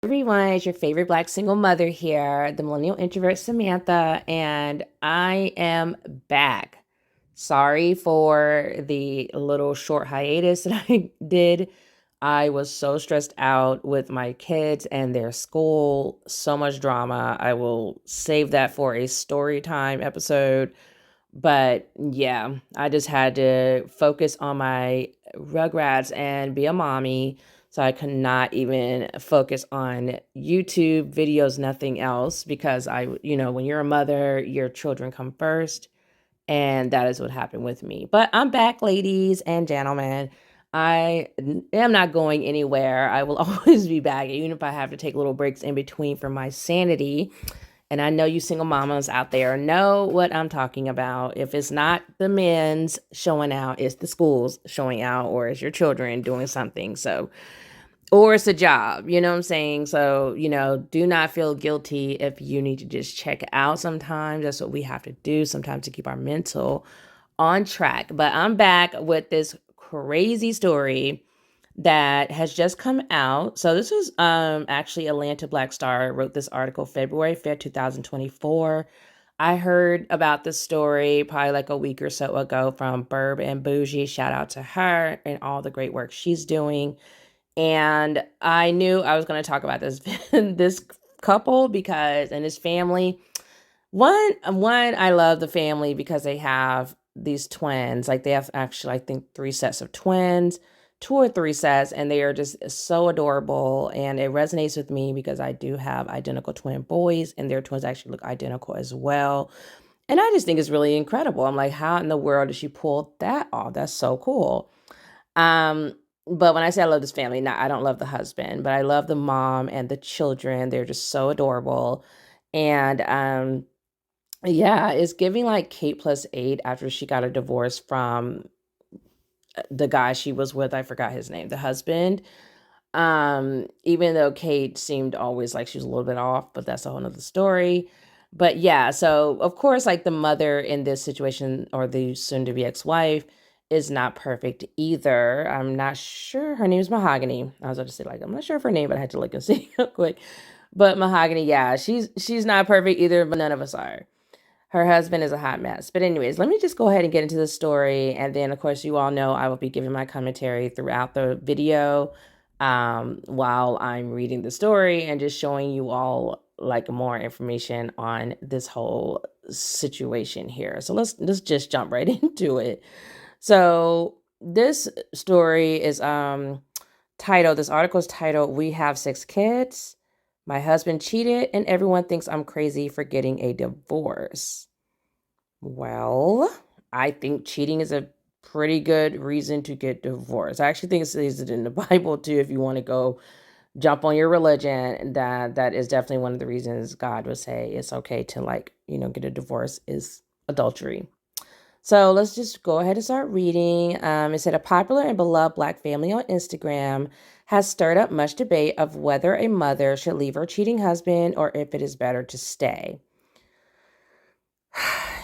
Everyone, it's your favorite Black single mother here, the millennial introvert Samantha, and I am back. Sorry for the little short hiatus that I did. I was so stressed out with my kids and their school, so much drama. I will save that for a story time episode. But yeah, I just had to focus on my Rugrats and be a mommy. So I could not even focus on YouTube videos, nothing else, because when you're a mother, your children come first. And that is what happened with me. But I'm back, ladies and gentlemen. I am not going anywhere. I will always be back, even if I have to take little breaks in between for my sanity. And I know you single mamas out there know what I'm talking about. If it's not the men's showing out, it's the schools showing out, or it's your children doing something. So, or it's a job, you know what I'm saying? So, do not feel guilty if you need to just check out sometimes. That's what we have to do sometimes to keep our mental on track. But I'm back with this crazy story that has just come out. So this was actually Atlanta Black Star wrote this article February 5th, 2024. I heard about this story probably like a week or so ago from Burb and Bougie. Shout out to her and all the great work she's doing. And I knew I was going to talk about this this couple because and his family. One, I love the family because they have these twins. Like they have actually, I think, three sets of twins, two or three sets, and they are just so adorable. And it resonates with me because I do have identical twin boys, and their twins actually look identical as well. And I just think it's really incredible. I'm like, how in the world did she pull that off? That's so cool. Um, but when I say I love this family, I don't love the husband, but I love the mom and the children. They're just so adorable. And yeah, it's giving like Kate plus eight after she got a divorce from the guy she was with. I forgot his name, the husband. Even though Kate seemed always like she was a little bit off, but that's a whole nother story. But yeah, so of course, like the mother in this situation or the soon to be ex-wife is not perfect either. I'm not sure her name is Mahogany. I was about to say like I'm not sure of her name, but I had to look and see real quick. But Mahogany, yeah, she's not perfect either, but none of us are. Her husband is a hot mess. But anyways, let me just go ahead and get into the story. And then, of course, you all know I will be giving my commentary throughout the video while I'm reading the story and just showing you all like more information on this whole situation here. So let's just jump right into it. So this story is titled, this article is titled, "We Have Six Kids. My husband cheated and everyone thinks I'm crazy for getting a divorce." Well, I think cheating is a pretty good reason to get divorced. I actually think it says it in the Bible too. If you want to go jump on your religion, that is definitely one of the reasons God would say it's okay to get a divorce is adultery. So let's just go ahead and start reading. It said a popular and beloved Black family on Instagram has stirred up much debate of whether a mother should leave her cheating husband or if it is better to stay.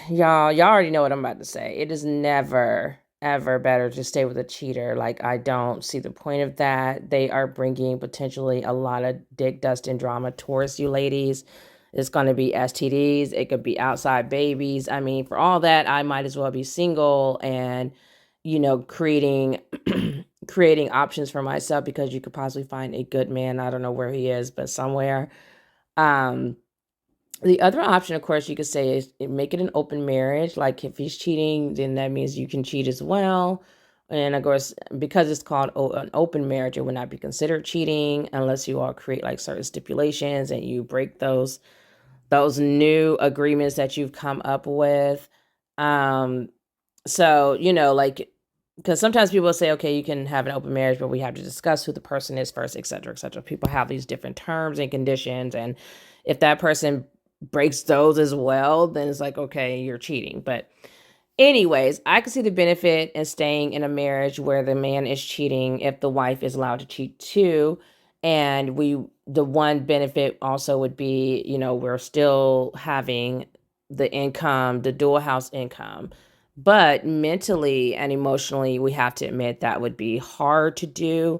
Y'all already know what I'm about to say. It is never, ever better to stay with a cheater. Like, I don't see the point of that. They are bringing potentially a lot of dick, dust, and drama towards you ladies. It's going to be STDs. It could be outside babies. I mean, for all that, I might as well be single and, creating creating options for myself because you could possibly find a good man. I don't know where he is, but somewhere. The other option, of course, you could say is make it an open marriage. Like if he's cheating, then that means you can cheat as well. And of course, because it's called an open marriage, it would not be considered cheating unless you all create like certain stipulations and you break those new agreements that you've come up with. So, like, because sometimes people say, okay, you can have an open marriage, but we have to discuss who the person is first, et cetera, et cetera. People have these different terms and conditions. And if that person breaks those as well, then it's like, okay, you're cheating. But anyways, I can see the benefit in staying in a marriage where the man is cheating if the wife is allowed to cheat too. And the one benefit also would be, we're still having the income, the dual house income. But mentally and emotionally, we have to admit that would be hard to do.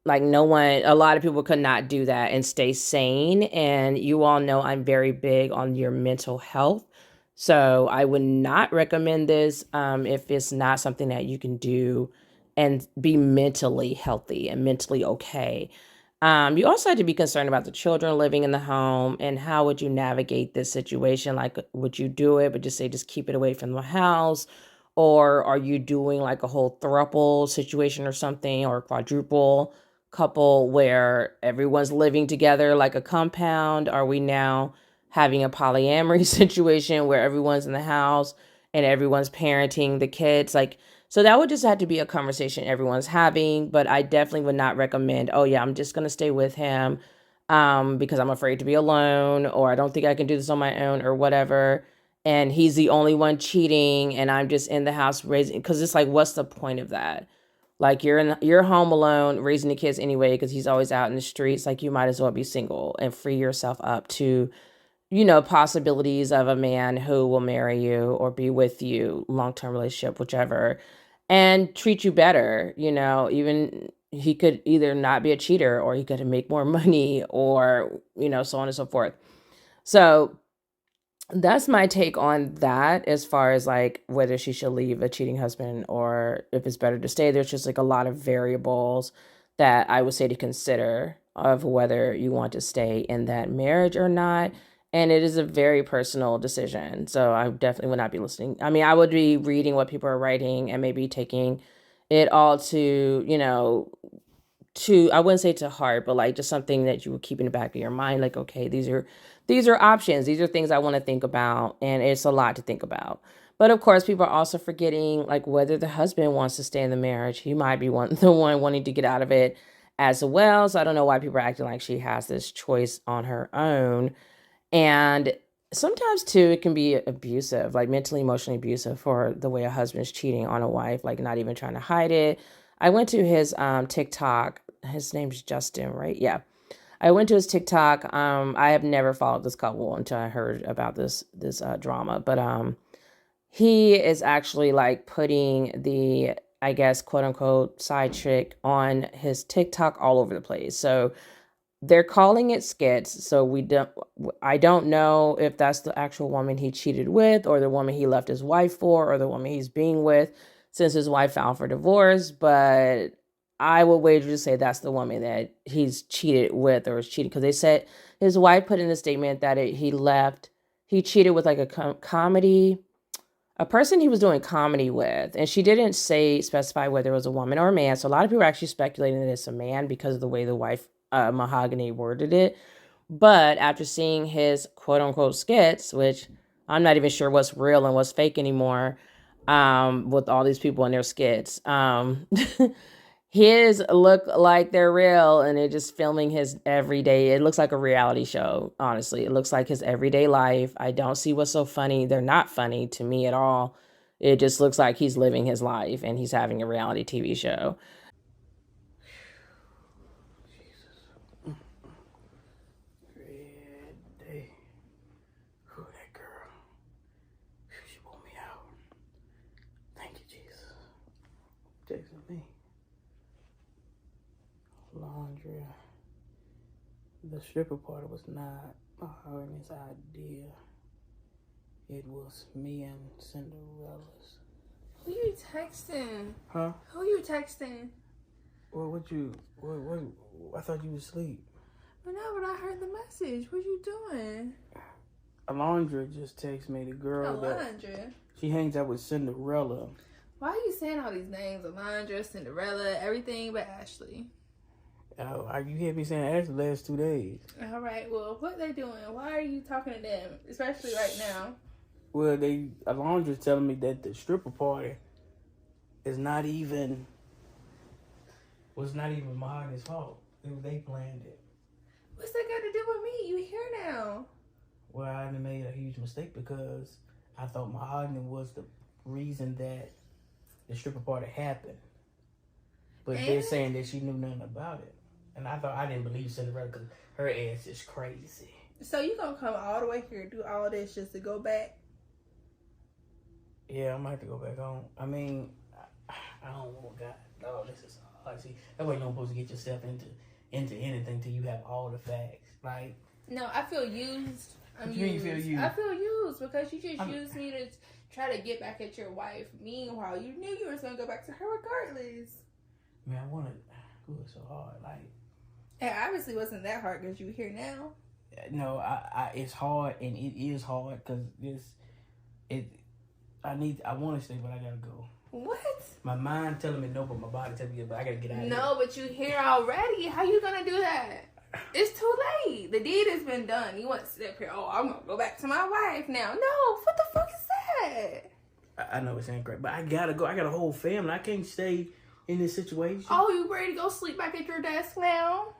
Like a lot of people could not do that and stay sane. And you all know I'm very big on your mental health. So I would not recommend this if it's not something that you can do and be mentally healthy and mentally okay. You also have to be concerned about the children living in the home and how would you navigate this situation? Like, would you do it, but just keep it away from the house? Or are you doing like a whole throuple situation or something, or a quadruple couple where everyone's living together like a compound? Are we now having a polyamory situation where everyone's in the house and everyone's parenting the kids? Like, so that would just have to be a conversation everyone's having, but I definitely would not recommend, oh yeah, I'm just going to stay with him because I'm afraid to be alone, or I don't think I can do this on my own, or whatever. And he's the only one cheating and I'm just in the house raising, because it's like, what's the point of that? Like you're home alone raising the kids anyway because he's always out in the streets. Like you might as well be single and free yourself up to, possibilities of a man who will marry you or be with you, long-term relationship, whichever, and treat you better. Even he could either not be a cheater or he could make more money, or, so on and so forth. So that's my take on that, as far as like whether she should leave a cheating husband or if it's better to stay. There's just like a lot of variables that I would say to consider of whether you want to stay in that marriage or not. And it is a very personal decision. So I definitely would not be listening. I mean, I would be reading what people are writing and maybe taking it all to, I wouldn't say to heart, but like just something that you would keep in the back of your mind. Like, okay, these are options. These are things I want to think about. And it's a lot to think about. But of course, people are also forgetting like whether the husband wants to stay in the marriage. He might be the one wanting to get out of it as well. So I don't know why people are acting like she has this choice on her own. And sometimes too, it can be abusive, like mentally, emotionally abusive, for the way a husband's cheating on a wife, like not even trying to hide it. I went to his TikTok. His name's Justin, right? Yeah. I went to his TikTok. I have never followed this couple until I heard about this drama. But he is actually like putting the, I guess, quote unquote side chick on his TikTok all over the place. So they're calling it skits. So I don't know if that's the actual woman he cheated with, or the woman he left his wife for, or the woman he's being with since his wife filed for divorce. But I would wager to say that's the woman that he's cheated with or is cheating, because they said his wife put in a statement that he cheated with like a person he was doing comedy with, and she didn't specify whether it was a woman or a man. So a lot of people are actually speculating that it's a man because of the way the wife, Mahogany, worded it. But after seeing his quote unquote skits, which I'm not even sure what's real and what's fake anymore, with all these people in their skits, his look like they're real, and they're just filming his everyday. It looks like a reality show, honestly. It looks like his everyday life. I don't see what's so funny. They're not funny to me at all. It just looks like he's living his life and he's having a reality TV show. Red day. Who that girl? She pulled me out. Thank you, Jesus. Texting me. Laundry. The stripper party was not Mahogany's idea. It was me and Cinderella's. Who you texting? Huh? Who you texting? Well, what? I thought you was asleep. Well, no, but I heard the message. What you doing? Alondra just texted me, the girl Alondra? she hangs out with Cinderella. Why are you saying all these names? Alondra, Cinderella, everything but Ashley. Oh, you hear me saying Ashley the last 2 days. All right, well, what they doing? Why are you talking to them, especially right now? Well, Alondra's telling me that the stripper party was not even Mahogany's fault. They planned it. What's that got to do with me? You here now? Well, I made a huge mistake because I thought Mahogany was the reason that the stripper party happened. But they're saying that she knew nothing about it. And I didn't believe Cinderella because her ass is crazy. So you gonna come all the way here and do all this just to go back? Yeah, I might have to go back home. I mean, I don't want God. No, this is Like, see, that's why you don't supposed to get yourself into anything till you have all the facts. Like, no, I feel used. I'm you used. feel used? I feel used because you just used me to try to get back at your wife. Meanwhile, you knew you were going to go back to her regardless. Man, I wanted. It was so hard. Like, it obviously wasn't that hard because you're here now. No, it's hard, and it is hard because I want to stay, but I gotta go. What? My mind telling me no, but my body telling me but I gotta get out of here. No, but you here already. How you gonna do that? It's too late. The deed has been done. You want to sit up here, oh, I'm gonna go back to my wife now. No, what the fuck is that? I know it's incorrect, but I gotta go. I got a whole family. I can't stay in this situation. Oh, you ready to go sleep back at your desk now?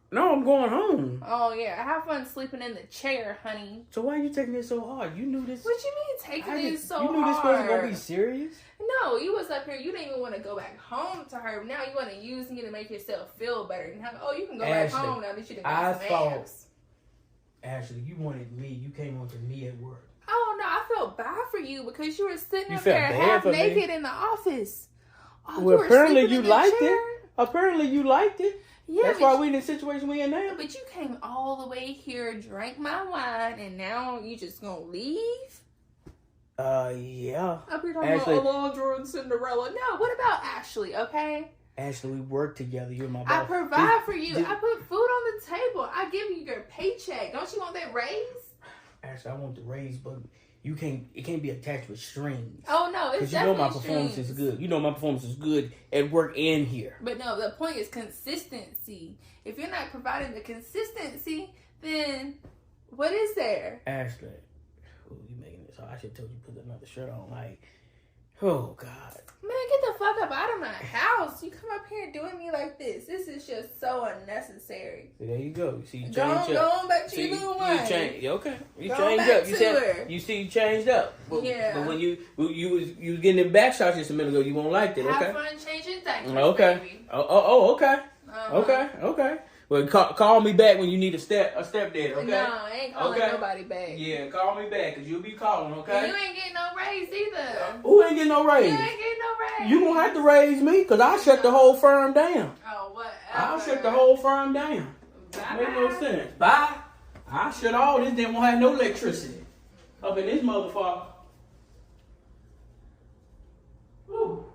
No, I'm going home. Oh, yeah. Have fun sleeping in the chair, honey. So why are you taking this so hard? You knew this. What you mean taking this so hard? You knew this wasn't going to be serious? No, you was up here. You didn't even want to go back home to her. Now you want to use me to make yourself feel better. And oh, you can go back home now that you done got some abs. Ashley, you wanted me. You came on to me at work. Oh, no. I felt bad for you because you were sitting up there half naked in the office. Oh, well, apparently you liked it. Apparently you liked it. Yeah, that's why we in the situation we in now. But you came all the way here, drank my wine, and now you just gonna leave? Yeah. Up here talking about Alondra and Cinderella. No, what about Ashley, okay? Ashley, we work together. You're my boss. I provide for you. I put food on the table. I give you your paycheck. Don't you want that raise? Ashley, I want the raise, but it can't be attached with strings. Oh no, it's definitely my performance is good. You know my performance is good at work and here. But no, the point is consistency. If you're not providing the consistency, then what is there? Ashley, you making this hard. I should have told you to put another shirt on. Like, oh God. Man, get the fuck up out of my house. You come up here doing me like this. This is just so unnecessary. See, there you go. See, you changed up. Go on back to your little way. Okay. You changed up. You see, you changed up. But, yeah. But when you was getting the back shots just a minute ago, you won't like that. Okay. Have fun changing things. Okay. Baby. Oh, okay. Okay. Well, call me back when you need a step dad, okay? No, I ain't calling nobody back. Yeah, call me back, because you'll be calling, okay? And you ain't getting no raise either. Who ain't getting no raise? You ain't getting no raise. You gonna have to raise me, because I'll shut the whole firm down. Oh, whatever. I'll shut the whole firm down. Bye. Make no sense. Bye. I'll shut all this, then won't have no electricity up in this motherfucker. Woo.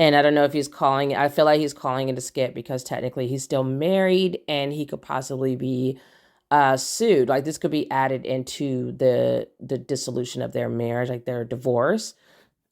And I don't know if he's calling. I feel like he's calling it a skit because technically he's still married and he could possibly be sued. Like this could be added into the dissolution of their marriage, like their divorce,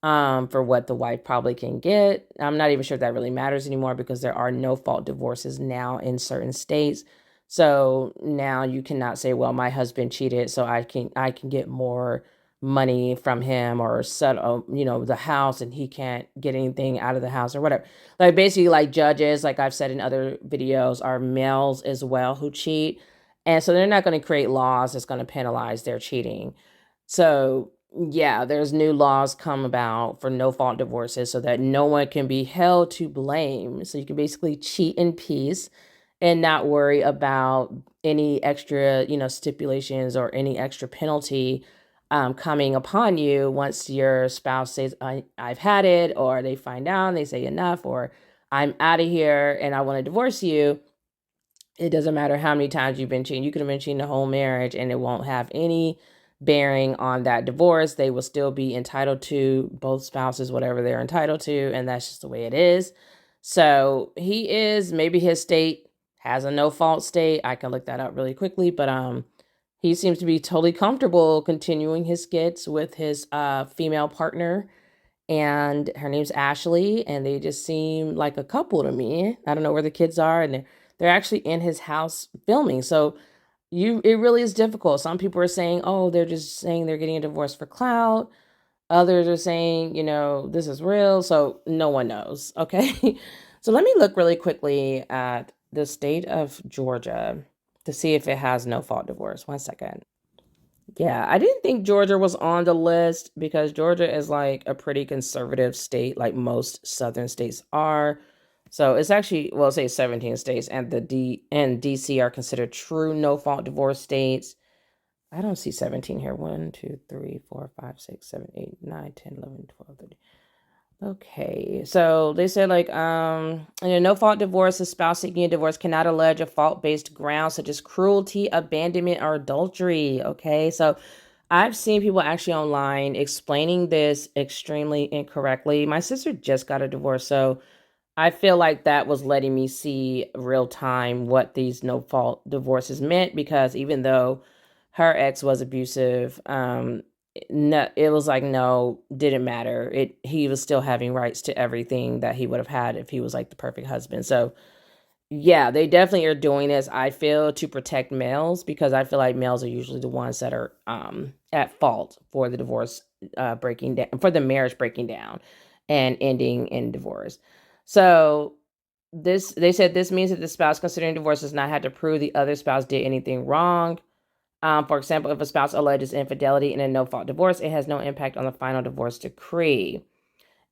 for what the wife probably can get. I'm not even sure if that really matters anymore because there are no fault divorces now in certain states. So now you cannot say, well, my husband cheated, so I can get more money from him or settle, the house, and he can't get anything out of the house or whatever. Like basically like judges, like I've said in other videos, are males as well who cheat. And so they're not going to create laws that's going to penalize their cheating. So yeah, there's new laws come about for no fault divorces so that no one can be held to blame. So you can basically cheat in peace and not worry about any extra, stipulations or any extra penalty coming upon you once your spouse says, I've had it, or they find out and they say enough, or I'm out of here and I want to divorce you. It doesn't matter how many times you've been cheating. You could have been cheating the whole marriage and it won't have any bearing on that divorce. They will still be entitled to, both spouses, whatever they're entitled to. And that's just the way it is. So maybe his state has a no fault state. I can look that up really quickly, but he seems to be totally comfortable continuing his skits with his female partner, and her name's Ashley, and they just seem like a couple to me. I don't know where the kids are, and they're actually in his house filming. So it really is difficult. Some people are saying, oh, they're just saying they're getting a divorce for clout. Others are saying, this is real. So no one knows. Okay. So let me look really quickly at the state of Georgia to see if it has no fault divorce. 1 second. Yeah, I didn't think Georgia was on the list because Georgia is like a pretty conservative state, like most southern states are. So it's actually, say 17 states, and DC are considered true no fault divorce states. I don't see 17 here. 1, 2, 3, 4, 5, 6, 7, 8, 9, 10, 11, 12, 13. Okay, so they said like in a no-fault divorce, the spouse seeking a divorce cannot allege a fault-based ground such as cruelty, abandonment, or adultery. Okay, so I've seen people actually online explaining this extremely incorrectly. My sister just got a divorce, so I feel like that was letting me see real time what these no-fault divorces meant, because even though her ex was abusive, no, it was like, no, didn't matter. He was still having rights to everything that he would have had if he was like the perfect husband. So yeah, they definitely are doing this, I feel, to protect males, because I feel like males are usually the ones that are at fault for the divorce breaking down, for the marriage breaking down and ending in divorce. So they said this means that the spouse considering divorce does not have to prove the other spouse did anything wrong. For example, if a spouse alleges infidelity in a no-fault divorce, it has no impact on the final divorce decree.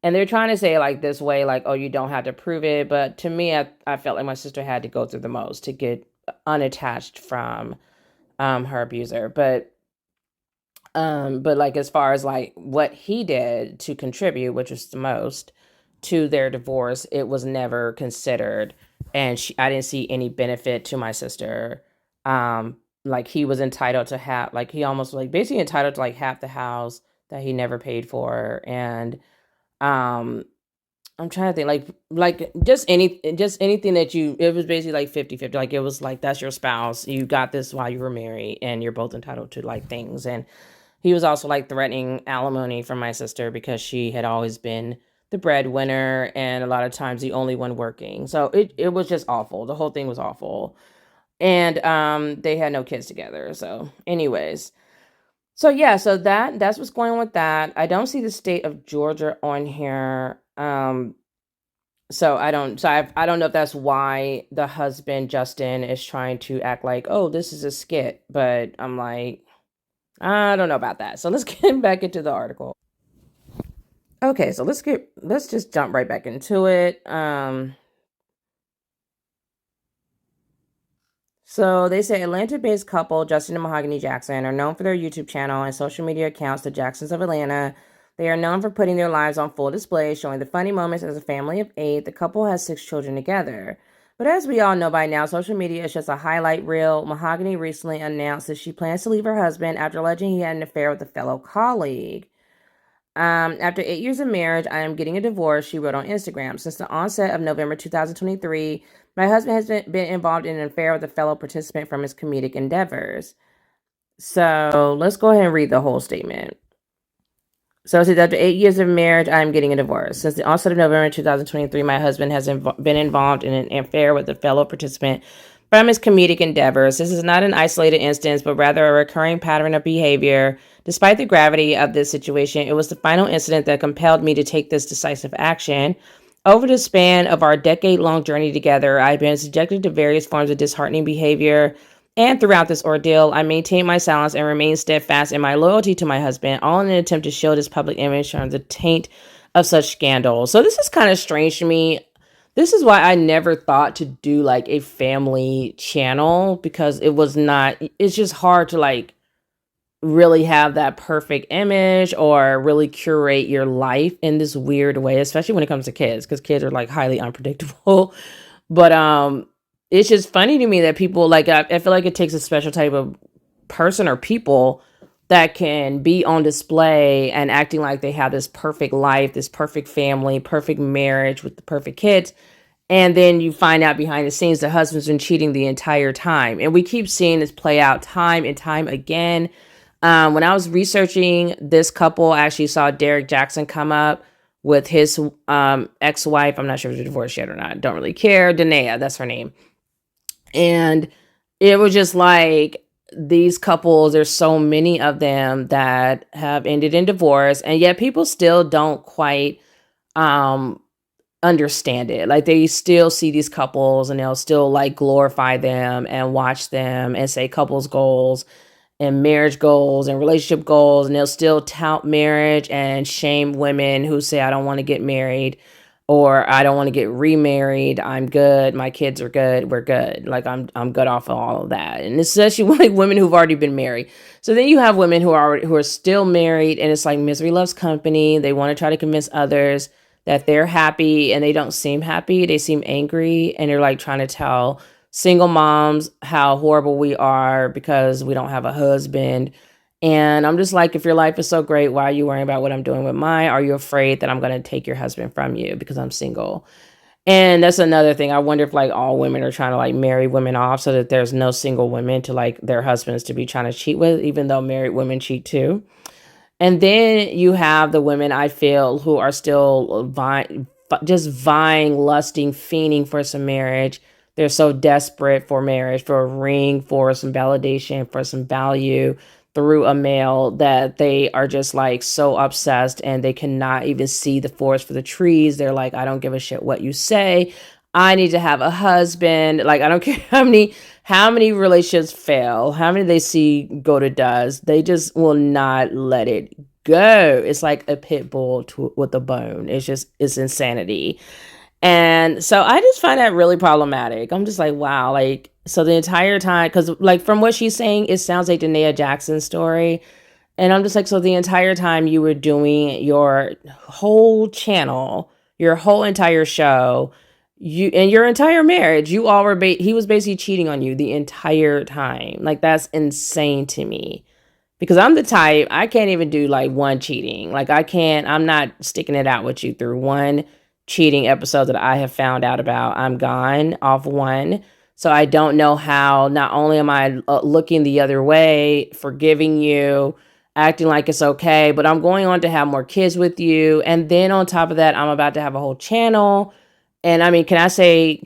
And they're trying to say like this way, like, oh, you don't have to prove it. But to me, I felt like my sister had to go through the most to get unattached from her abuser. But like as far as like what he did to contribute, which was the most to their divorce, it was never considered. And I didn't see any benefit to my sister. Like he was entitled to half, like he almost like basically entitled to like half the house that he never paid for. And um I'm trying to think like just anything that it was basically like 50-50. Like it was like, that's your spouse, you got this while you were married, and you're both entitled to like things. And he was also like threatening alimony from my sister because she had always been the breadwinner and a lot of times the only one working. So it was just awful. The whole thing was awful. And they had no kids together. So anyways, so yeah, so that's what's going on with that. I don't see the state of Georgia on here. So I don't know if that's why the husband Justin is trying to act like, oh, this is a skit, but I'm like, I don't know about that. So let's get back into the article. Okay, so let's just jump right back into it. So they say Atlanta-based couple Justin and Mahogany Jackson are known for their YouTube channel and social media accounts, The Jacksons of Atlanta. They are known for putting their lives on full display, showing the funny moments as a family of 8. The couple has 6 children together. But as we all know by now, social media is just a highlight reel. Mahogany recently announced that she plans to leave her husband after alleging he had an affair with a fellow colleague. After 8 years of marriage, I am getting a divorce, she wrote on Instagram. Since the onset of November 2023, my husband has been involved in an affair with a fellow participant from his comedic endeavors. So let's go ahead and read the whole statement. So it says, after 8 years of marriage, I am getting a divorce. Since the onset of November 2023, my husband has been involved in an affair with a fellow participant from his comedic endeavors. This is not an isolated instance, but rather a recurring pattern of behavior. Despite the gravity of this situation, it was the final incident that compelled me to take this decisive action. Over the span of our decade-long journey together, I've been subjected to various forms of disheartening behavior. And throughout this ordeal, I maintained my silence and remained steadfast in my loyalty to my husband, all in an attempt to shield his public image from the taint of such scandals. So this is kind of strange to me. This is why I never thought to do like a family channel, because it's just hard to like really have that perfect image or really curate your life in this weird way, especially when it comes to kids, because kids are like highly unpredictable. But it's just funny to me that people like, I feel like it takes a special type of person or people that can be on display and acting like they have this perfect life, this perfect family, perfect marriage with the perfect kids. And then you find out behind the scenes the husband's been cheating the entire time. And we keep seeing this play out time and time again. When I was researching this couple, I actually saw Derek Jackson come up with his ex-wife. I'm not sure if they're divorced yet or not. Don't really care. Danae, that's her name. And it was just like, these couples, there's so many of them that have ended in divorce, and yet people still don't quite understand it. Like they still see these couples and they'll still like glorify them and watch them and say couples goals and marriage goals and relationship goals, and they'll still tout marriage and shame women who say I don't want to get married. or I don't want to get remarried. I'm good. My kids are good. We're good. Like I'm good off of all of that. And especially like women who've already been married. So then you have women who are still married, and it's like misery loves company. They want to try to convince others that they're happy, and they don't seem happy. They seem angry, and they're like trying to tell single moms how horrible we are because we don't have a husband. And I'm just like, if your life is so great, why are you worrying about what I'm doing with mine? Are you afraid that I'm going to take your husband from you because I'm single? And that's another thing. I wonder if like all women are trying to like marry women off so that there's no single women to like their husbands to be trying to cheat with, even though married women cheat too. And then you have the women I feel who are still just vying, lusting, fiending for some marriage. They're so desperate for marriage, for a ring, for some validation, for some value through a male, that they are just like so obsessed and they cannot even see the forest for the trees. They're like, I don't give a shit what you say. I need to have a husband. Like, I don't care how many relationships fail, how many they see go to dust. They just will not let it go. It's like a pit bull with a bone. It's insanity. And so I just find that really problematic. I'm just like, wow, like, so the entire time, because like from what she's saying, it sounds like the Nia Jackson story. And I'm just like, so the entire time you were doing your whole channel, your whole entire show, you and your entire marriage, you all were he was basically cheating on you the entire time. Like, that's insane to me. Because I'm the type, I can't even do like one cheating. Like, I'm not sticking it out with you through one cheating episode that I have found out about. I'm gone off one. So I don't know how, not only am I looking the other way, forgiving you, acting like it's okay, but I'm going on to have more kids with you. And then on top of that, I'm about to have a whole channel. And I mean, can I say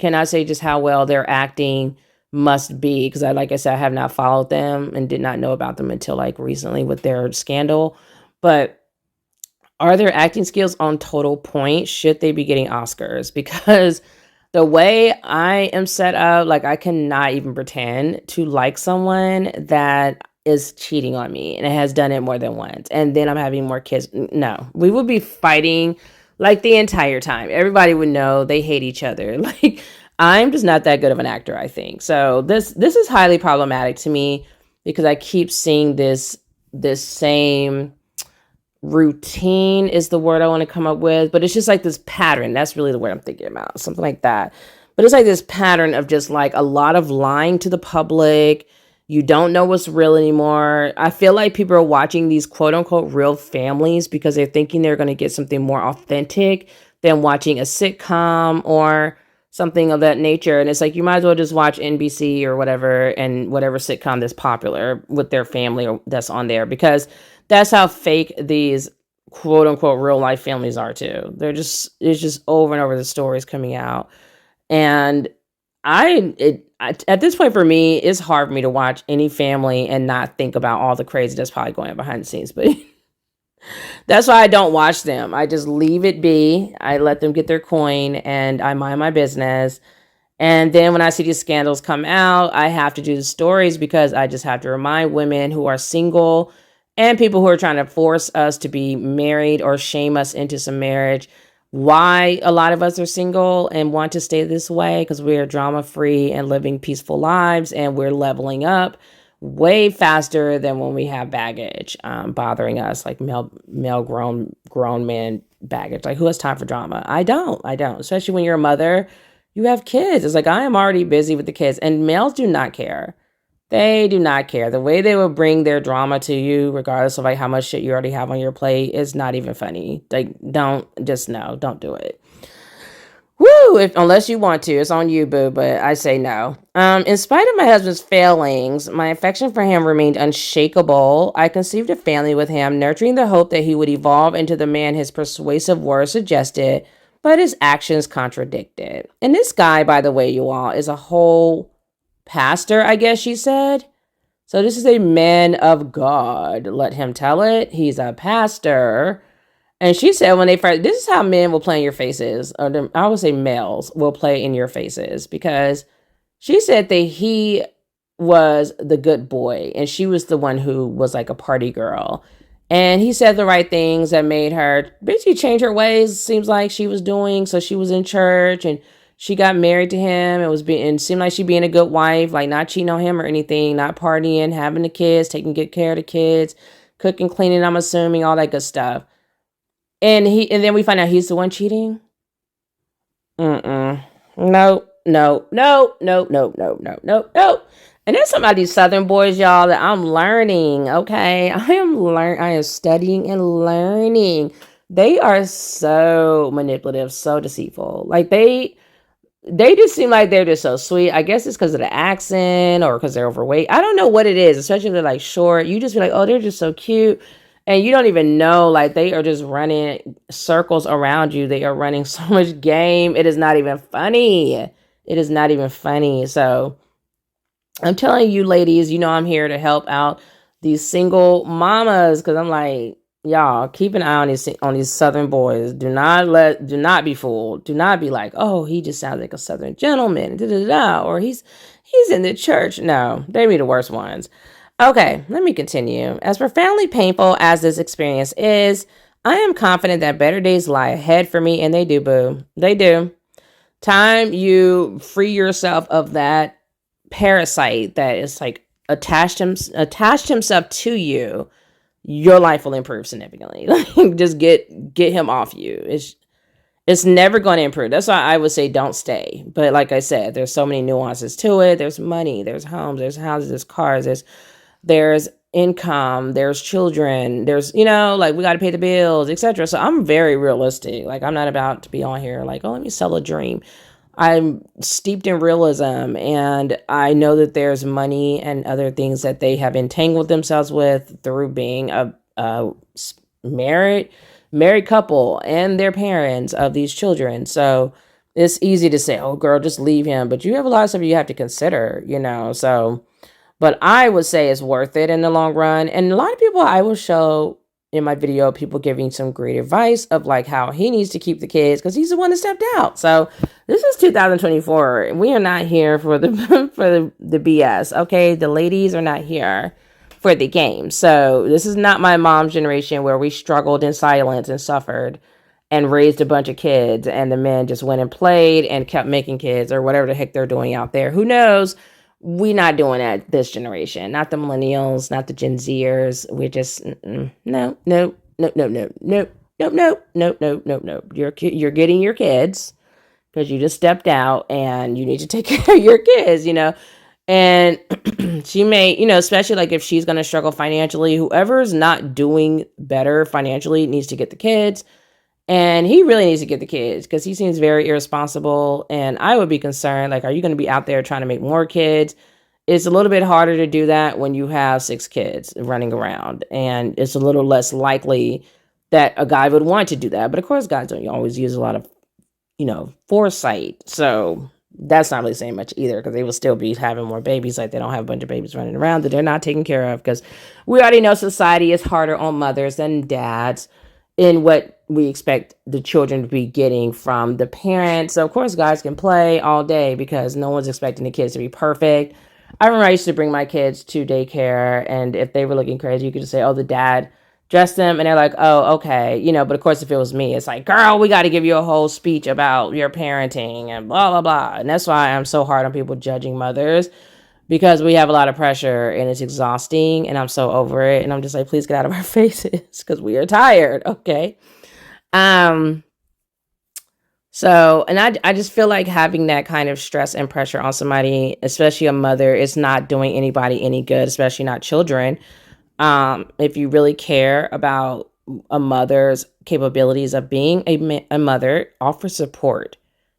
just how well they're acting must be? Because like I said, I have not followed them and did not know about them until like recently with their scandal. But are their acting skills on total point? Should they be getting Oscars? Because the way I am set up, like, I cannot even pretend to like someone that is cheating on me and it has done it more than once. And then I'm having more kids. No, we would be fighting like the entire time. Everybody would know they hate each other. Like, I'm just not that good of an actor, I think. So this is highly problematic to me because I keep seeing this same routine is the word I want to come up with, but it's just like this pattern. That's really the word I'm thinking about, something like that. But it's like this pattern of just like a lot of lying to the public. You don't know what's real anymore. I feel like people are watching these quote unquote real families because they're thinking they're going to get something more authentic than watching a sitcom or something of that nature. And it's like, you might as well just watch NBC or whatever, and whatever sitcom that's popular with their family or that's on there, because that's how fake these quote unquote real life families are too. It's just over and over the stories coming out. And at this point for me, it's hard for me to watch any family and not think about all the crazy that's probably going on behind the scenes. But that's why I don't watch them. I just leave it be. I let them get their coin and I mind my business. And then when I see these scandals come out, I have to do the stories because I just have to remind women who are single and people who are trying to force us to be married or shame us into some marriage why a lot of us are single and want to stay this way, because we are drama free and living peaceful lives, and we're leveling up way faster than when we have baggage bothering us, like male grown man baggage. Like, who has time for drama? I don't. Especially when you're a mother, you have kids. It's like, I am already busy with the kids, and males do not care. They do not care. The way they will bring their drama to you, regardless of like how much shit you already have on your plate, is not even funny. Like, don't do it. Woo! Unless you want to, it's on you, boo. But I say no. In spite of my husband's failings, my affection for him remained unshakable. I conceived a family with him, nurturing the hope that he would evolve into the man his persuasive words suggested, but his actions contradicted. And this guy, by the way, you all, is a whole pastor, I guess she said. So this is a man of God. Let him tell it. He's a pastor. And she said when they first, this is how men will play in your faces. Or I would say males will play in your faces, because she said that he was the good boy and she was the one who was like a party girl. And he said the right things that made her basically change her ways. Seems like she was doing. So she was in church and she got married to him. It seemed like she being a good wife, like not cheating on him or anything, not partying, having the kids, taking good care of the kids, cooking, cleaning, I'm assuming, all that good stuff. And then we find out he's the one cheating. No, no, no, no, no, no, no, no, no. And there's some of these Southern boys, y'all, that I'm learning. Okay, I am studying and learning. They are so manipulative, so deceitful. Like they just seem like they're just so sweet. I guess it's because of the accent or because they're overweight. I don't know what it is, especially if they're like short. You just feel like, oh, they're just so cute. And you don't even know, like they are just running circles around you. They are running so much game. It is not even funny. It is not even funny. So I'm telling you, ladies, I'm here to help out these single mamas because I'm like, y'all, keep an eye on these Southern boys. Do not be fooled. Do not be like, oh, he just sounds like a Southern gentleman, or he's in the church. No, they be the worst ones. Okay, let me continue. As profoundly painful as this experience is, I am confident that better days lie ahead for me, and they do, boo. They do. Time you free yourself of that parasite that is like attached himself to you, your life will improve significantly. Like just get him off you. It's never going to improve. That's why I would say don't stay. But like I said, there's so many nuances to it. There's money, there's homes, there's houses, there's cars, there's income, there's children, there's, like we got to pay the bills, etc. So I'm very realistic. Like I'm not about to be on here like, oh, let me sell a dream. I'm steeped in realism, and I know that there's money and other things that they have entangled themselves with through being a married couple and their parents of these children. So it's easy to say, oh girl, just leave him. But you have a lot of stuff you have to consider, so, but I would say it's worth it in the long run. And a lot of people I will show in my video, people giving some great advice of like how he needs to keep the kids because he's the one that stepped out. So this is 2024. We are not here for the for the BS. Okay, the ladies are not here for the game. So this is not my mom's generation where we struggled in silence and suffered and raised a bunch of kids, and the men just went and played and kept making kids or whatever the heck they're doing out there. Who knows? We're not doing that this generation, not the millennials, not the Gen Zers. We're just no. You're getting your kids because you just stepped out and you need to take care of your kids, And she may, especially like if she's going to struggle financially, whoever's not doing better financially needs to get the kids. And he really needs to get the kids because he seems very irresponsible. And I would be concerned, like, are you going to be out there trying to make more kids? It's a little bit harder to do that when you have 6 kids running around. And it's a little less likely that a guy would want to do that. But of course, guys don't always use a lot of, foresight. So that's not really saying much either because they will still be having more babies. Like they don't have a bunch of babies running around that they're not taking care of because we already know society is harder on mothers than dads in what we expect the children to be getting from the parents. So of course guys can play all day because no one's expecting the kids to be perfect. I remember I used to bring my kids to daycare, and if they were looking crazy, you could just say, oh, the dad dressed them, and they're like, oh, okay. But of course if it was me, it's like, girl, we got to give you a whole speech about your parenting and blah, blah, blah. And that's why I'm so hard on people judging mothers, because we have a lot of pressure and it's exhausting and I'm so over it. And I'm just like, please get out of our faces because we are tired. Okay. So, and I just feel like having that kind of stress and pressure on somebody, especially a mother, is not doing anybody any good, especially not children. If you really care about a mother's capabilities of being a mother, offer support,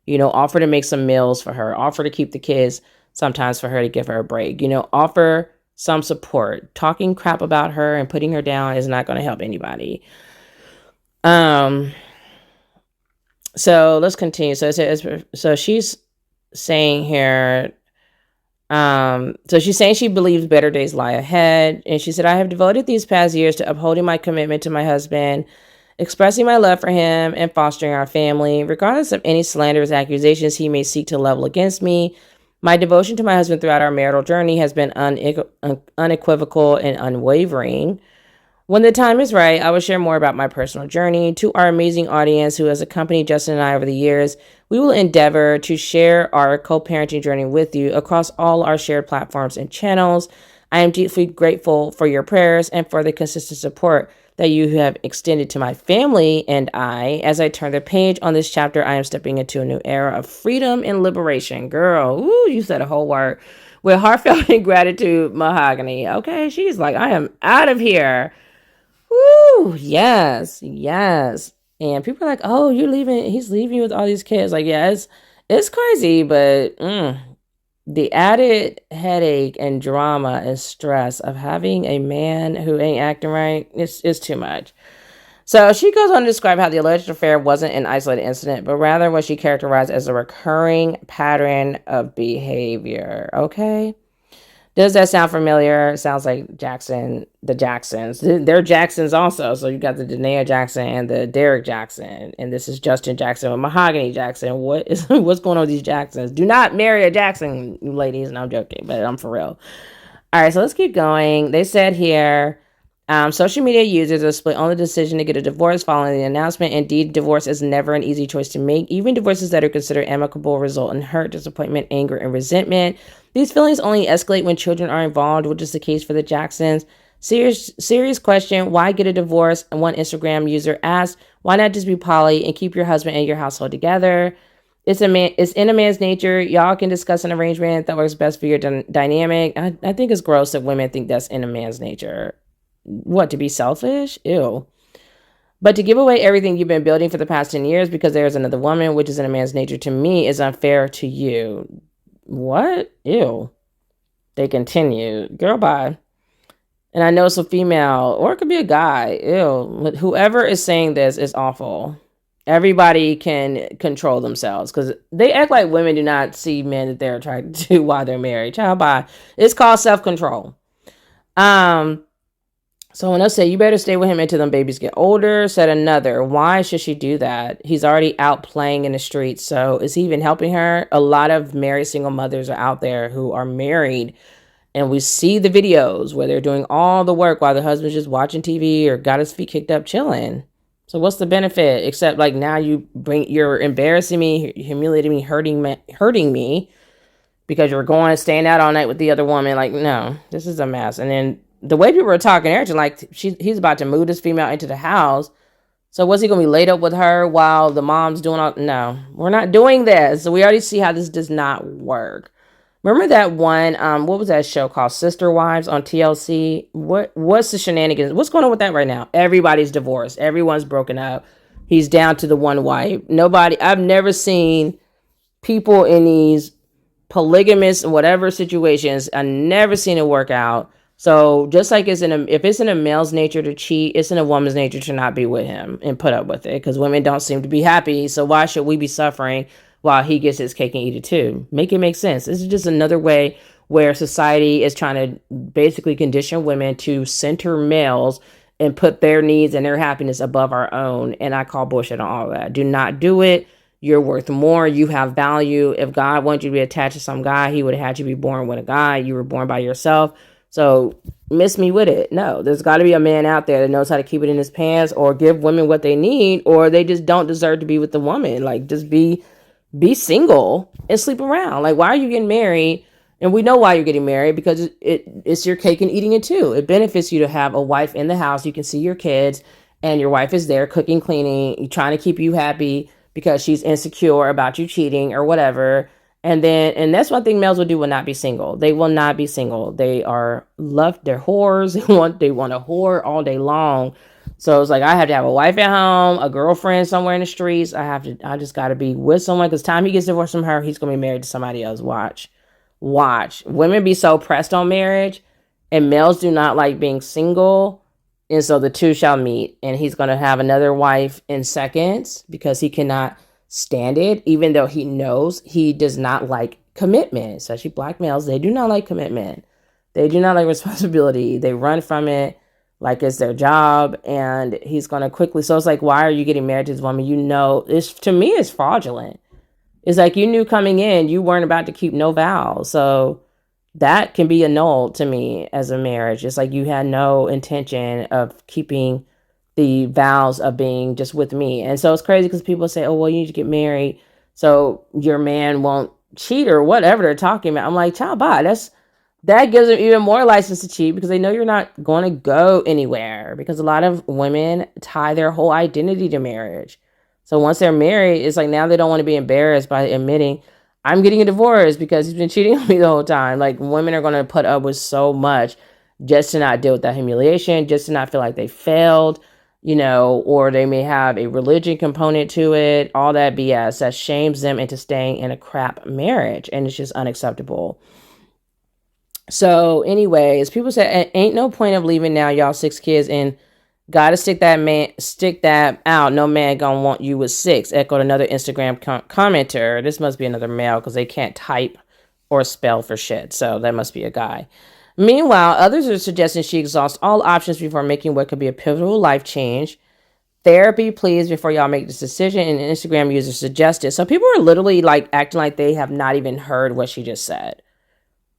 offer to make some meals for her, offer to keep the kids sometimes for her to give her a break, offer some support. Talking crap about her and putting her down is not going to help anybody. So let's continue. So she's saying here, so she's saying she believes better days lie ahead. And she said, I have devoted these past years to upholding my commitment to my husband, expressing my love for him, and fostering our family. Regardless of any slanderous accusations he may seek to level against me, my devotion to my husband throughout our marital journey has been unequivocal and unwavering. When the time is right, I will share more about my personal journey. To our amazing audience who has accompanied Justin and I over the years, we will endeavor to share our co-parenting journey with you across all our shared platforms and channels. I am deeply grateful for your prayers and for the consistent support that you have extended to my family and I. As I turn the page on this chapter, I am stepping into a new era of freedom and liberation. Girl, ooh, you said a whole word. With heartfelt gratitude, Mahogany. Okay, she's like, I am out of here. Woo, yes, yes. And people are like, oh, you're leaving, he's leaving you with all these kids. Like, yeah, it's crazy, but the added headache and drama and stress of having a man who ain't acting right is too much. So she goes on to describe how the alleged affair wasn't an isolated incident, but rather what she characterized as a recurring pattern of behavior. Okay. Does that sound familiar? It sounds like the Jacksons. They're Jacksons also. So you got the Danae Jackson and the Derek Jackson. And this is Justin Jackson with Mahogany Jackson. What's going on with these Jacksons? Do not marry a Jackson, you ladies. And I'm joking, but I'm for real. All right, so let's keep going. They said here, social media users are split on the decision to get a divorce following the announcement. Indeed, divorce is never an easy choice to make. Even divorces that are considered amicable result in hurt, disappointment, anger, and resentment. These feelings only escalate when children are involved, which is the case for the Jacksons. Serious question, why get a divorce? And one Instagram user asked, why not just be poly and keep your husband and your household together? It's in a man's nature. Y'all can discuss an arrangement that works best for your dynamic. I think it's gross that women think that's in a man's nature. What, to be selfish? Ew. But to give away everything you've been building for the past 10 years because there's another woman, which is in a man's nature, to me is unfair to you. What? Ew. They continue. Girl, bye. And I know it's a female, or it could be a guy. Ew. Whoever is saying this is awful. Everybody can control themselves because they act like women do not see men that they're attracted to while they're married. Child, bye. It's called self-control. So when I say you better stay with him until them babies get older, said another, why should she do that? He's already out playing in the streets. So is he even helping her? A lot of married single mothers are out there who are married, and we see the videos where they're doing all the work while the husband's just watching TV or got his feet kicked up chilling. So what's the benefit? Except like now you're embarrassing me, humiliating me, hurting me because you're staying out all night with the other woman. Like, no, this is a mess. And then the way people were talking, they're like he's about to move this female into the house. So was he going to be laid up with her while the mom's doing all? No, we're not doing this. So we already see how this does not work. Remember that one, what was that show called? Sister Wives on TLC? What's the shenanigans? What's going on with that right now? Everybody's divorced. Everyone's broken up. He's down to the one wife. I've never seen people in these polygamous whatever situations. I've never seen it work out. So just like if it's in a male's nature to cheat, it's in a woman's nature to not be with him and put up with it because women don't seem to be happy. So why should we be suffering while he gets his cake and eat it too? Make it make sense. This is just another way where society is trying to basically condition women to center males and put their needs and their happiness above our own. And I call bullshit on all that. Do not do it. You're worth more. You have value. If God wanted you to be attached to some guy, he would have had you be born with a guy. You were born by yourself. So miss me with it. No, there's got to be a man out there that knows how to keep it in his pants or give women what they need, or they just don't deserve to be with the woman. Like, just be single and sleep around. Like, why are you getting married? And we know why you're getting married, because it's your cake and eating it too. It benefits you to have a wife in the house. You can see your kids and your wife is there cooking, cleaning, trying to keep you happy because she's insecure about you cheating or whatever. And that's one thing males will do, will not be single. They will not be single. They are they're whores. They want to whore all day long. So it's like, I have to have a wife at home, a girlfriend somewhere in the streets. I just got to be with someone, because time he gets divorced from her, he's going to be married to somebody else. Watch. Women be so pressed on marriage, and males do not like being single. And so the two shall meet, and he's going to have another wife in seconds because he cannot stand it, even though he knows he does not like commitment. Especially black males, they do not like commitment. They do not like responsibility. They run from it like it's their job, and he's going to quickly. So it's like, why are you getting married to this woman? You know, to me, it's fraudulent. It's like, you knew coming in, you weren't about to keep no vows. So that can be annulled to me as a marriage. It's like you had no intention of keeping the vows of being just with me. And so it's crazy because people say, oh, well, you need to get married so your man won't cheat or whatever they're talking about. I'm like, child, bye. That gives them even more license to cheat because they know you're not going to go anywhere, because a lot of women tie their whole identity to marriage. So once they're married, it's like now they don't want to be embarrassed by admitting, I'm getting a divorce because he's been cheating on me the whole time. Like, women are going to put up with so much just to not deal with that humiliation, just to not feel like they failed, or they may have a religion component to it, all that BS that shames them into staying in a crap marriage. And it's just unacceptable. So anyways, people say, ain't no point of leaving now, y'all 6 kids, and gotta stick that out. No man gonna want you with 6. Echoed another Instagram commenter. This must be another male because they can't type or spell for shit. So that must be a guy. Meanwhile, others are suggesting she exhaust all options before making what could be a pivotal life change. Therapy, please, before y'all make this decision. And an Instagram user suggested. So people are literally like acting like they have not even heard what she just said.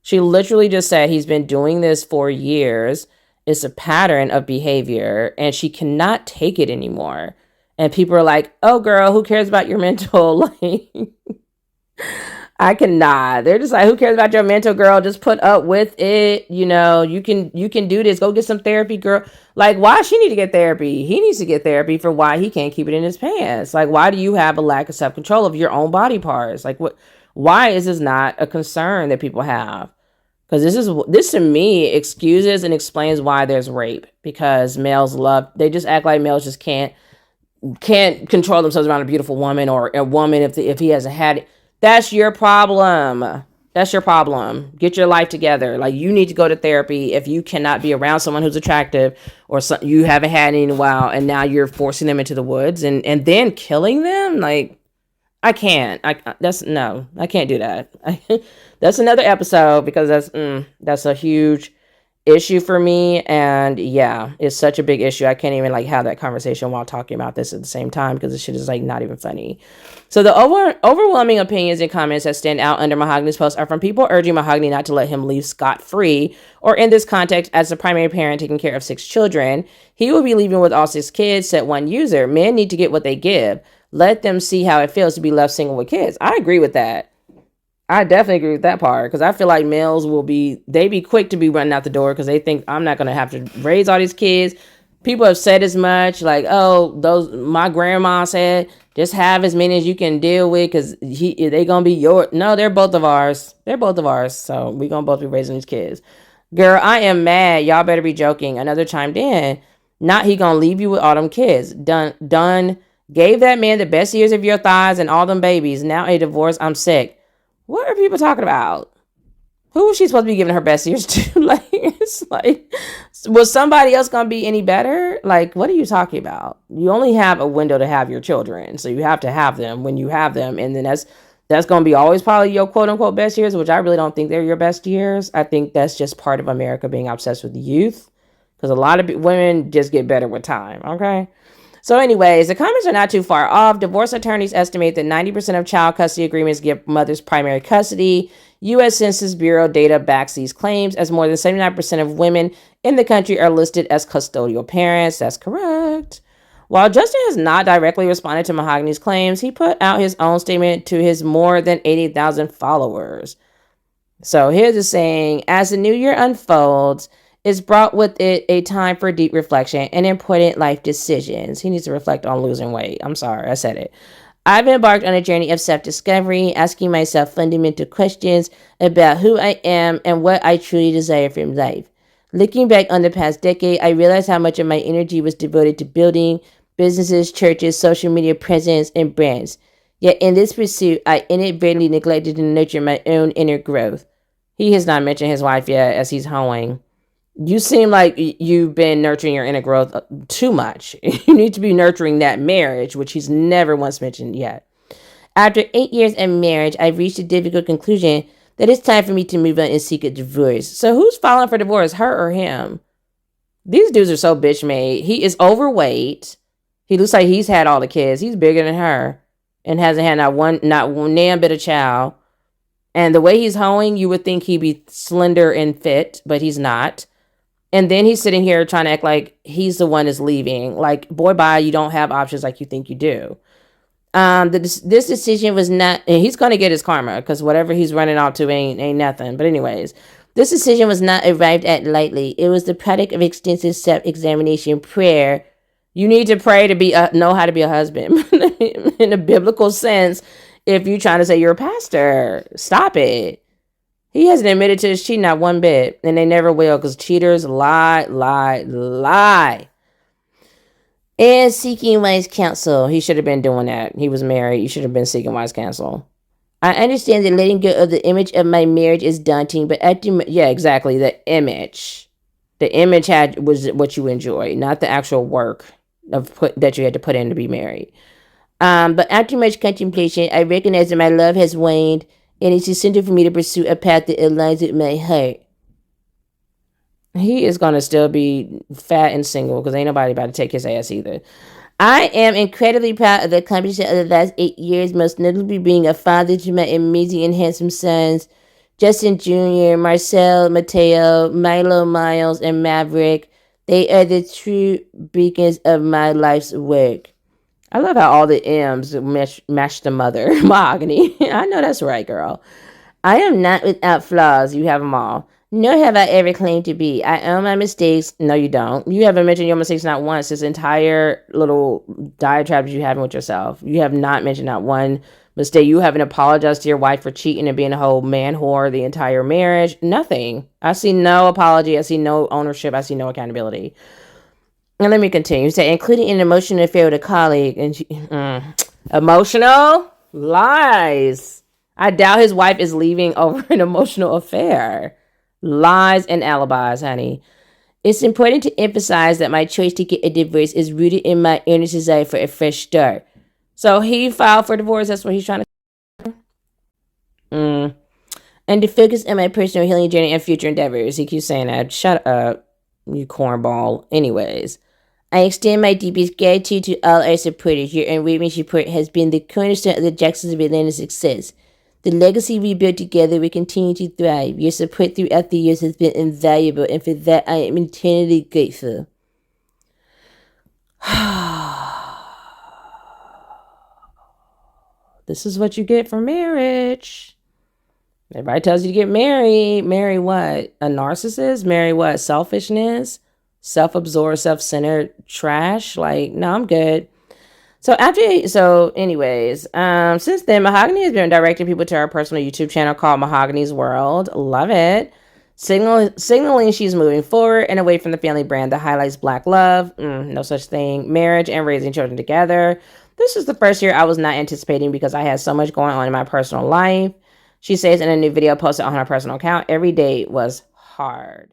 She literally just said he's been doing this for years. It's a pattern of behavior and she cannot take it anymore. And people are like, oh, girl, who cares about your mental? Like, I cannot. They're just like, who cares about your mental, girl? Just put up with it. You can do this. Go get some therapy, girl. Like, why she need to get therapy? He needs to get therapy for why he can't keep it in his pants. Like, why do you have a lack of self-control of your own body parts? Like, what? Why is this not a concern that people have? Because this to me excuses and explains why there's rape. Because males they just act like males just can't control themselves around a beautiful woman, or a woman if he hasn't had it. That's your problem. That's your problem. Get your life together. Like, you need to go to therapy if you cannot be around someone who's attractive, or you haven't had any in a while, and now you're forcing them into the woods and then killing them. Like, I can't. I can't do that. That's another episode, because that's a huge issue for me. And yeah, it's such a big issue. I can't even like have that conversation while talking about this at the same time, because this shit is like not even funny. So the overwhelming opinions and comments that stand out under Mahogany's post are from people urging Mahogany not to let him leave scot-free, or in this context, as the primary parent taking care of 6 children. He will be leaving with all 6 kids, said one user. Men need to get what they give. Let them see how it feels to be left single with kids. I agree with that. I definitely agree with that part, because I feel like males they be quick to be running out the door because they think, I'm not going to have to raise all these kids. People have said as much, like, oh, my grandma said, just have as many as you can deal with, because they going to be yours. No, they're both of ours. They're both of ours. So we going to both be raising these kids. Girl, I am mad. Y'all better be joking. Another chimed in. Not he going to leave you with all them kids. Done. Gave that man the best years of your thighs and all them babies. Now a divorce. I'm sick. What are people talking about? Who was she supposed to be giving her best years to? Like, it's like, was somebody else going to be any better? Like, what are you talking about? You only have a window to have your children. So you have to have them when you have them. And then that's going to be always probably your quote unquote best years, which I really don't think they're your best years. I think that's just part of America being obsessed with youth, because a lot of women just get better with time. Okay. So anyways, the comments are not too far off. Divorce attorneys estimate that 90% of child custody agreements give mothers primary custody. U.S. Census Bureau data backs these claims, as more than 79% of women in the country are listed as custodial parents. That's correct. While Justin has not directly responded to Mahogany's claims, he put out his own statement to his more than 80,000 followers. So here's the saying: as the new year unfolds, it's brought with it a time for deep reflection and important life decisions. He needs to reflect on losing weight. I'm sorry, I said it. I've embarked on a journey of self-discovery, asking myself fundamental questions about who I am and what I truly desire from life. Looking back on the past decade, I realized how much of my energy was devoted to building businesses, churches, social media presence, and brands. Yet in this pursuit, I inadvertently neglected to nurture my own inner growth. He has not mentioned his wife yet, as he's hoeing. You seem like you've been nurturing your inner growth too much. You need to be nurturing that marriage, which he's never once mentioned yet. After 8 years of marriage, I've reached a difficult conclusion that it's time for me to move on and seek a divorce. So who's filing for divorce, her or him? These dudes are so bitch made. He is overweight. He looks like he's had all the kids. He's bigger than her and hasn't had not one damn bit of child. And the way he's hoeing, you would think he'd be slender and fit, but he's not. And then he's sitting here trying to act like he's the one that's leaving. Like, boy, bye, you don't have options like you think you do. This decision was not, and he's going to get his karma because whatever he's running out to ain't nothing. But anyways, this decision was not arrived at lightly. It was the product of extensive self-examination, prayer. You need to pray to be know how to be a husband in a biblical sense. If you're trying to say you're a pastor, stop it. He hasn't admitted to his cheating not one bit, and they never will because cheaters lie. And seeking wise counsel. He should have been doing that. He was married. You should have been seeking wise counsel. I understand that letting go of the image of my marriage is daunting, but yeah, exactly. The image was what you enjoy, not the actual work that you had to put in to be married. But after much contemplation, I recognize that my love has waned, and it's essential for me to pursue a path that aligns with my heart. He is going to still be fat and single because ain't nobody about to take his ass either. I am incredibly proud of the accomplishment of the last 8 years, most notably being a father to my amazing and handsome sons, Justin Jr., Marcel, Mateo, Milo, Miles, and Maverick. They are the true beacons of my life's work. I love how all the M's match the mother. Mahogany. I know that's right, girl. I am not without flaws. You have them all. Nor have I ever claimed to be. I own my mistakes. No, you don't. You haven't mentioned your mistakes not once. This entire little diatribe you having with yourself. You have not mentioned not one mistake. You haven't apologized to your wife for cheating and being a whole man whore the entire marriage. Nothing. I see no apology. I see no ownership. I see no accountability. And let me continue. Say, including an emotional affair with a colleague. And emotional lies. I doubt his wife is leaving over an emotional affair. Lies and alibis, honey. It's important to emphasize that my choice to get a divorce is rooted in my earnest desire for a fresh start. So he filed for divorce. That's what he's trying to do. And to focus on my personal healing journey and future endeavors. He keeps saying that. Shut up, you cornball. Anyways, I extend my deepest gratitude to all our supporters. Your unwavering support has been the cornerstone of the Jacksons of Atlanta's success. The legacy we built together will continue to thrive. Your support throughout the years has been invaluable, and for that I am eternally grateful. This is what you get for marriage. Everybody tells you to get married. Marry what? A narcissist? Marry what? Selfishness? Self-absorbed, self-centered trash? Like, no, I'm good. Anyways, since then, Mahogany has been directing people to her personal YouTube channel called Mahogany's World. Love it. Signaling she's moving forward and away from the family brand that highlights Black love, no such thing, marriage, and raising children together. This is the first year I was not anticipating because I had so much going on in my personal life. She says in a new video posted on her personal account, every day was hard.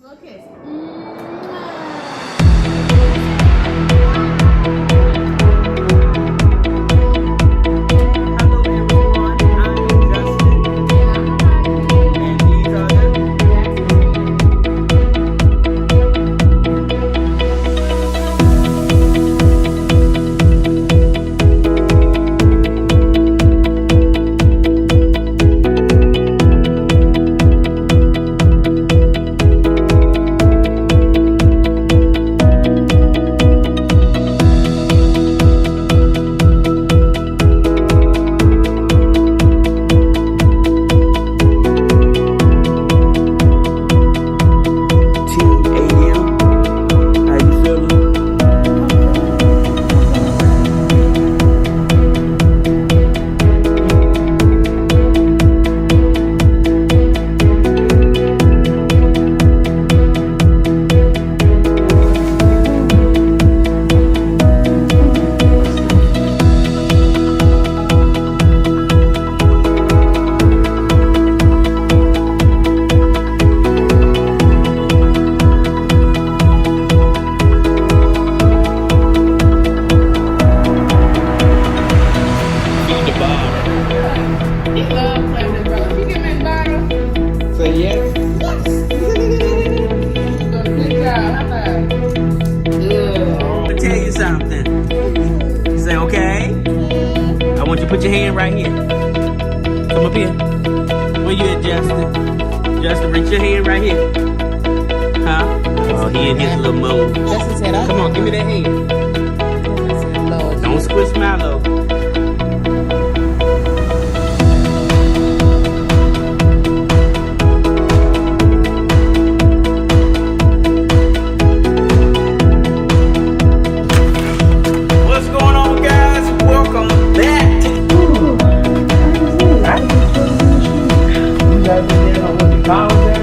Look at Put your hand right here. Come up here. Where you at, Justin? Justin, reach your hand right here. Huh? Oh, he in his little mode. Come on, give me that hand. Don't squish Milo. What's going on, guys? Welcome back. You guys been there on what the college at?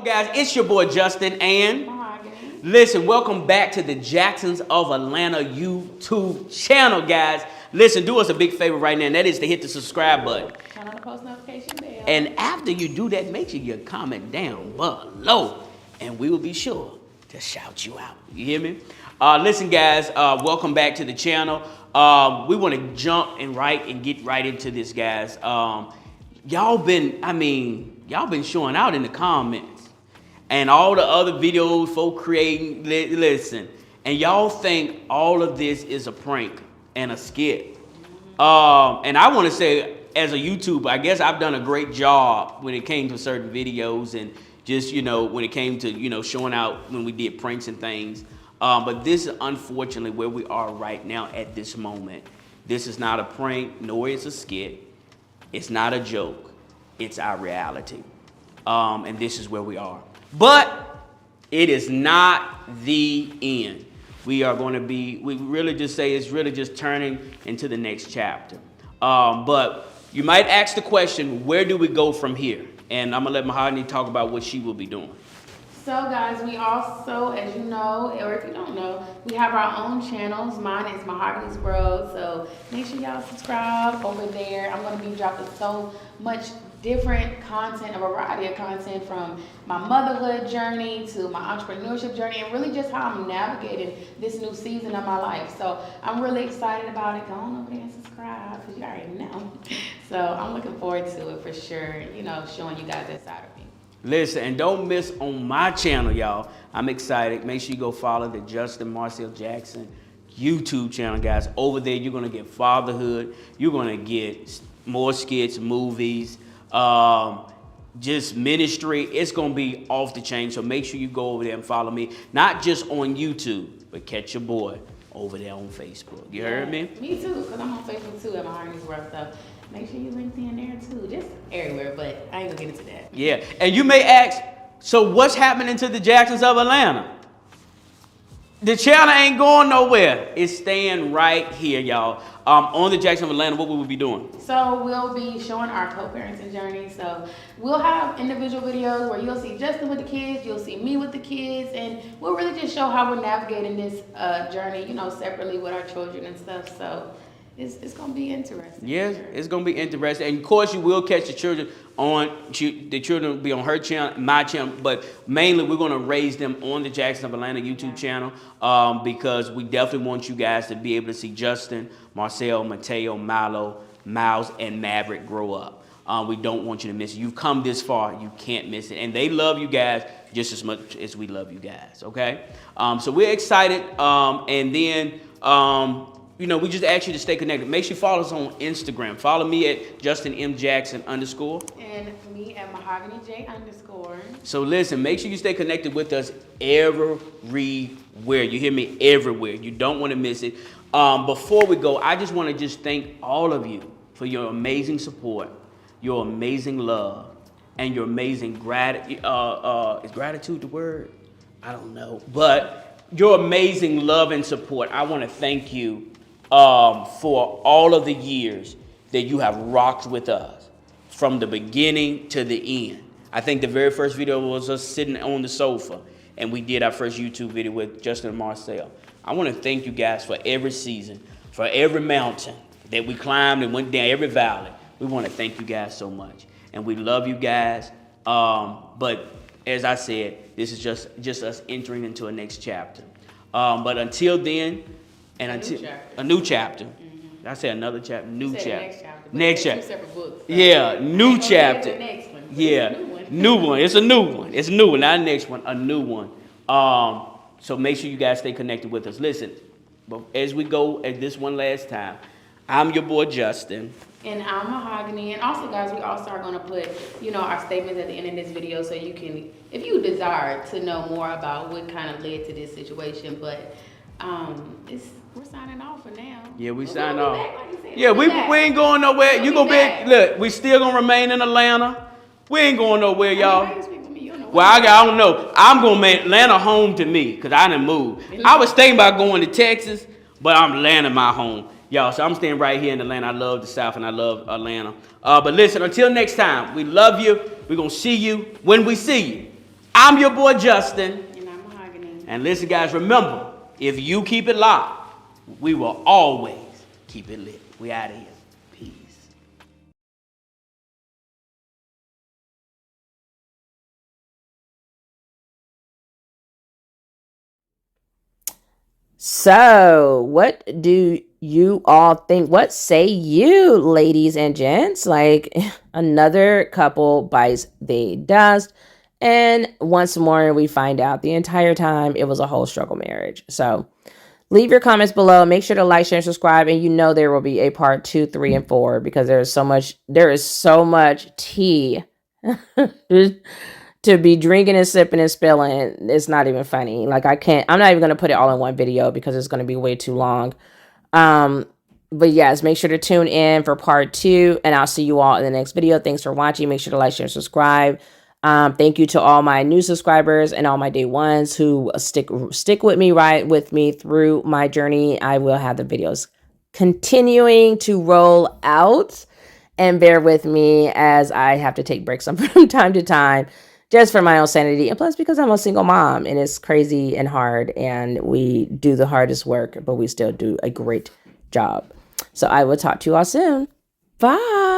Guys, it's your boy Justin and listen, welcome back to the Jacksons of Atlanta YouTube channel, guys. Listen, do us a big favor right now, and that is to hit the subscribe button. Turn on the post notification bell. And after you do that, make sure you comment down below, and we will be sure to shout you out. You hear me? Listen, guys, welcome back to the channel. We want to jump and get right into this, guys. Y'all been showing out in the comments. And all the other videos folk creating, listen, and y'all think all of this is a prank and a skit. And I want to say, as a YouTuber, I guess I've done a great job when it came to certain videos and just, when it came to, showing out when we did pranks and things. But this is unfortunately where we are right now at this moment. This is not a prank, nor is a skit. It's not a joke. It's our reality. And this is where we are. But it is not the end. We really just say it's really just turning into the next chapter. But you might ask the question, where do we go from here? And I'm gonna let Mahogany talk about what she will be doing. So guys, we also, as you know, or if you don't know, we have our own channels. Mine is Mahogany's World, so make sure y'all subscribe over there. I'm gonna be dropping so much different content, a variety of content, from my motherhood journey to my entrepreneurship journey, and really just how I'm navigating this new season of my life. So I'm really excited about it. Go on over there and subscribe, because you already know. So I'm looking forward to it for sure, you know, showing you guys that side of me. Listen, and don't miss on my channel, y'all. I'm excited. Make sure you go follow the Justin Marcel Jackson YouTube channel, guys. Over there, you're going to get fatherhood. You're going to get more skits, movies, just ministry. It's going to be off the chain. So make sure you go over there and follow me. Not just on YouTube, but catch your boy over there on Facebook. You heard me? Me too, because I'm on Facebook too at Mahogany's World stuff. Make sure you link in there too, just everywhere, but I ain't gonna get into that. Yeah, and you may ask, so what's happening to the Jacksons of Atlanta? The channel ain't going nowhere. It's staying right here, y'all. On the Jackson of Atlanta, what will we be doing? So we'll be showing our co-parenting journey. So we'll have individual videos where you'll see Justin with the kids, you'll see me with the kids, and we'll really just show how we're navigating this journey, you know, separately with our children and stuff. So it's gonna be interesting. Yes, it's gonna be interesting. And of course, you will catch the children the children will be on her channel, my channel, but mainly we're gonna raise them on the Jackson of Atlanta YouTube channel, because we definitely want you guys to be able to see Justin, Marcel, Mateo, Milo, Miles, and Maverick grow up. We don't want you to miss it. You've come this far, you can't miss it. And they love you guys just as much as we love you guys, okay? So we're excited, and then you know, we just ask you to stay connected. Make sure you follow us on Instagram. Follow me at Justin M. Jackson _. And me at Mahogany J _. So listen, make sure you stay connected with us everywhere. You hear me? Everywhere. You don't want to miss it. Before we go, I just want to just thank all of you for your amazing support, your amazing love, and your amazing gratitude. Is gratitude the word? I don't know. But your amazing love and support. I want to thank you for all of the years that you have rocked with us from the beginning to the end. I think the very first video was us sitting on the sofa, and we did our first YouTube video with Justin and Marcel. I want to thank you guys for every season, for every mountain that we climbed and went down, every valley. We want to thank you guys so much, and we love you guys. But as I said, this is just us entering into a next chapter. But until then, and a new chapter. Mm-hmm. I say another chapter, new chapter. Next chapter. Two separate books. So yeah, new chapter. Next one. Yeah, new one. It's a new one. It's a new one. Not the next one. A new one. So make sure you guys stay connected with us. Listen, but as we go at this one last time, I'm your boy Justin. And I'm Mahogany. And also, guys, we also are going to put, you know, our statements at the end of this video so you can, if you desire to know more about what kind of led to this situation. But we're signing off for now. Yeah, we sign off. Yeah, we ain't going nowhere. You gonna be look. We still gonna remain in Atlanta. We ain't going nowhere, y'all. Well, I don't know. I'm gonna make Atlanta home to me because I done moved. I was thinking about going to Texas, but I'm landing my home, y'all. So I'm staying right here in Atlanta. I love the South and I love Atlanta. But listen, until next time, we love you. We're gonna see you when we see you. I'm your boy Justin. And I'm Mahogany. And listen, guys, remember. If you keep it locked, we will always keep it lit. We out of here. Peace. So, what do you all think? What say you, ladies and gents? Like, another couple bites the dust. And once more, we find out the entire time it was a whole struggle marriage. So leave your comments below. Make sure to like, share, and subscribe. And you know there will be a part 2, 3, and 4 because there is so much tea to be drinking and sipping and spilling. It's not even funny. Like I'm not even going to put it all in one video because it's going to be way too long. But yes, make sure to tune in for part 2 and I'll see you all in the next video. Thanks for watching. Make sure to like, share, and subscribe. Thank you to all my new subscribers and all my day ones who stick with me, ride with me through my journey. I will have the videos continuing to roll out, and bear with me as I have to take breaks from time to time just for my own sanity. And plus, because I'm a single mom and it's crazy and hard and we do the hardest work, but we still do a great job. So I will talk to you all soon. Bye.